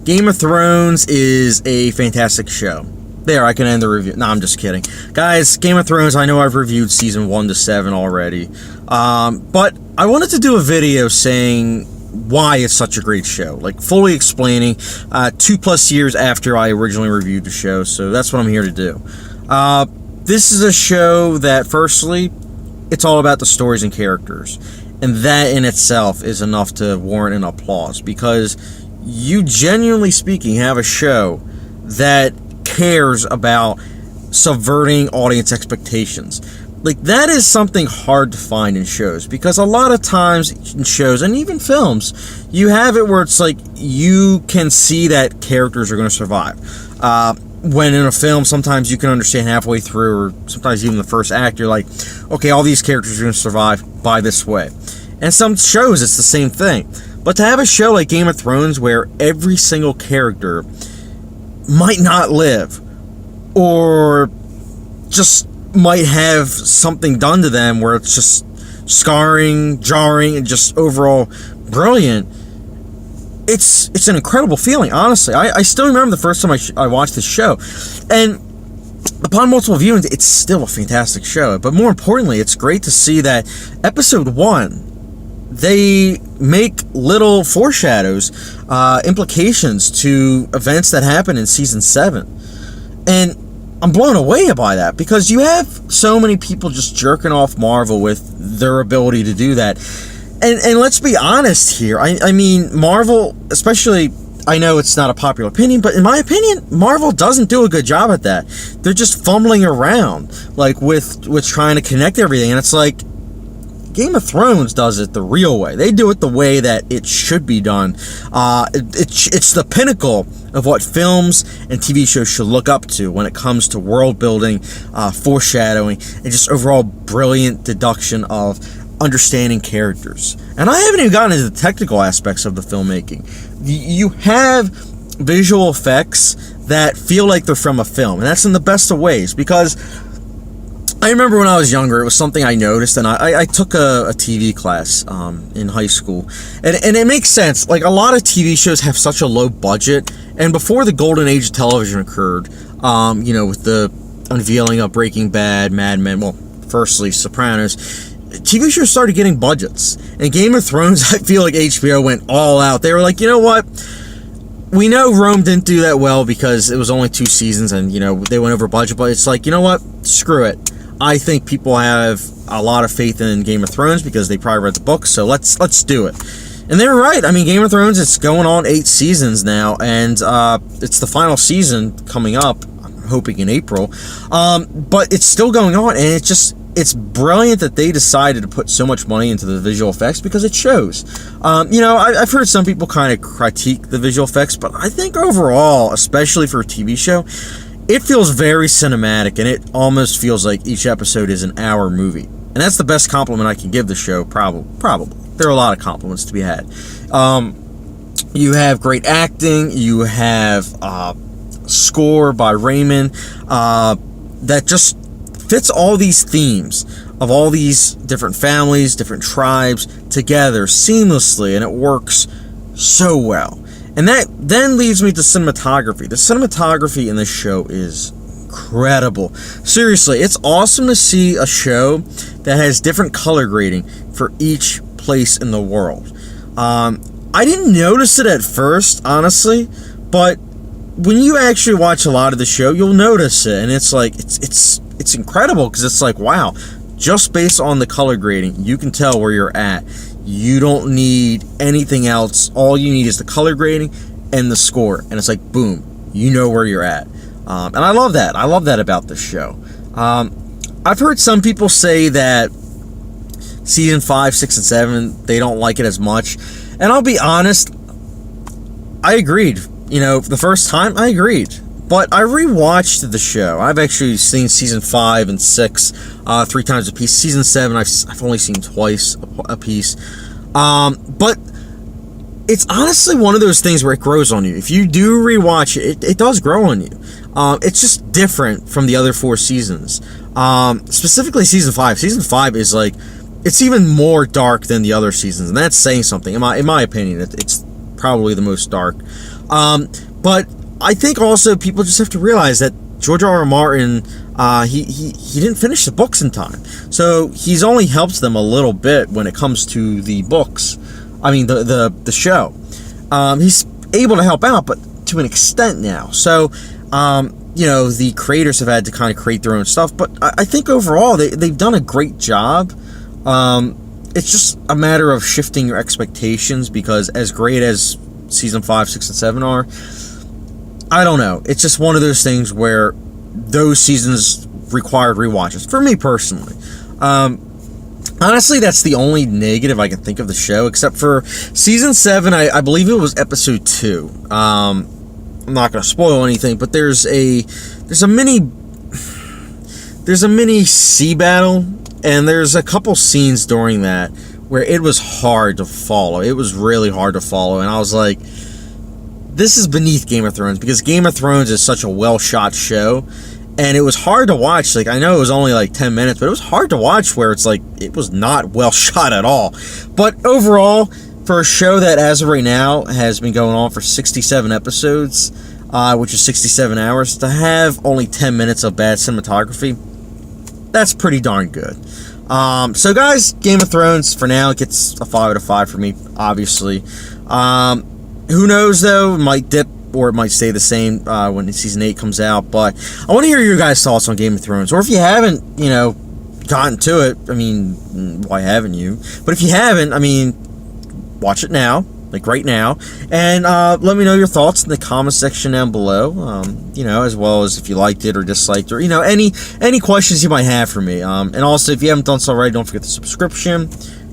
Game of Thrones is a fantastic show. There, I can end the review. No, I'm just kidding. Guys, Game of Thrones, I know I've reviewed season 1 to 7 already. But I wanted to do a video saying why it's such a great show. Like, fully explaining 2+ years after I originally reviewed the show. So that's what I'm here to do. This is a show that, firstly, it's all about the stories and characters. And that in itself is enough to warrant an applause. Because you, genuinely speaking, have a show that cares about subverting audience expectations. Like, that is something hard to find in shows, because a lot of times in shows and even films, you have it where it's like you can see that characters are going to survive. When in a film, sometimes you can understand halfway through, or sometimes even the first act, you're like, okay, all these characters are going to survive by this way. And some shows, it's the same thing. But to have a show like Game of Thrones where every single character might not live, or just might have something done to them where it's just scarring, jarring, and just overall brilliant, it's an incredible feeling, honestly. I still remember the first time I watched this show, and upon multiple viewings, it's still a fantastic show. But more importantly, it's great to see that episode 1, they make little foreshadows, implications to events that happen in season 7. And I'm blown away by that, because you have so many people just jerking off Marvel with their ability to do that. And let's be honest here. I mean, Marvel, especially, I know it's not a popular opinion, but in my opinion, Marvel doesn't do a good job at that. They're just fumbling around, like, with trying to connect everything. And it's like, Game of Thrones does it the real way. They do it the way that it should be done. It's the pinnacle of what films and TV shows should look up to when it comes to world building, foreshadowing, and just overall brilliant deduction of understanding characters. And I haven't even gotten into the technical aspects of the filmmaking. You have visual effects that feel like they're from a film, and that's in the best of ways, because I remember when I was younger, it was something I noticed, and I took a TV class in high school, and it makes sense. Like, a lot of TV shows have such a low budget, and before the golden age of television occurred, with the unveiling of Breaking Bad, Mad Men, well, firstly, Sopranos, TV shows started getting budgets. And Game of Thrones, I feel like HBO went all out. They were like, you know what? We know Rome didn't do that well because it was only 2 seasons and, they went over budget, but it's like, you know what? Screw it. I think people have a lot of faith in Game of Thrones because they probably read the book, so let's do it. And they were right. I mean, Game of Thrones, it's going on 8 seasons now, and it's the final season coming up, I'm hoping in April. But it's still going on, and it's brilliant that they decided to put so much money into the visual effects, because it shows. I've heard some people kind of critique the visual effects, but I think overall, especially for a TV show, it feels very cinematic, and it almost feels like each episode is an hour movie. And that's the best compliment I can give the show, probably. There are a lot of compliments to be had. You have great acting, you have score by Raymond that just fits all these themes of all these different families, different tribes together seamlessly, and it works so well. And that then leads me to cinematography. The cinematography in this show is incredible. Seriously, it's awesome to see a show that has different color grading for each place in the world. I didn't notice it at first, honestly, but when you actually watch a lot of the show, you'll notice it, and it's like, it's incredible, because it's like, wow, just based on the color grading, you can tell where you're at. You don't need anything else. All you need is the color grading and the score, and it's like, boom, you know where you're at. And I love that. I love that about this show. I've heard some people say that season 5, 6, and 7, they don't like it as much, and I'll be honest, I agreed. The first time, I agreed. But I rewatched the show. I've actually seen season 5 and 6 3 times a piece. Season 7, I've only seen twice a piece. But it's honestly one of those things where it grows on you. If you do rewatch it, it does grow on you. It's just different from the other 4 seasons. Specifically season 5. Season 5 is like, it's even more dark than the other seasons, and that's saying something. In my opinion, it's probably the most dark. But I think also people just have to realize that George R. R. Martin, he didn't finish the books in time, so he's only helped them a little bit when it comes to the books. I mean the show. He's able to help out, but to an extent now. So the creators have had to kind of create their own stuff, but I think overall they've done a great job. It's just a matter of shifting your expectations, because as great as season 5, 6, and 7 are, I don't know. It's just one of those things where those seasons required rewatches, for me personally. Honestly, that's the only negative I can think of the show, except for season 7, I believe it was episode 2. I'm not going to spoil anything, but there's a mini sea battle, and there's a couple scenes during that where it was hard to follow. It was really hard to follow, and I was like, this is beneath Game of Thrones, because Game of Thrones is such a well-shot show, and it was hard to watch. Like, I know it was only like 10 minutes, but it was hard to watch where it's like, it was not well shot at all. But overall, for a show that as of right now has been going on for 67 episodes, which is 67 hours, to have only 10 minutes of bad cinematography, that's pretty darn good. So guys, Game of Thrones for now gets a 5 out of 5 for me, obviously. Who knows though, it might dip or it might stay the same when season 8 comes out. But I want to hear your guys' thoughts on Game of Thrones, or if you haven't, gotten to it, I mean, why haven't you? But if you haven't, I mean, watch it now, like right now, and let me know your thoughts in the comment section down below. As well as if you liked it or disliked, or any questions you might have for me. And also, if you haven't done so already, don't forget the subscription,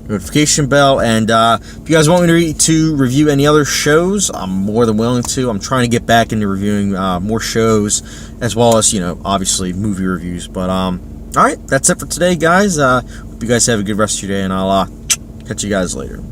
notification bell, and if you guys want me to review any other shows, I'm more than willing to. I'm trying to get back into reviewing more shows, as well as obviously movie reviews. But alright, that's it for today, guys. Hope you guys have a good rest of your day, and I'll catch you guys later.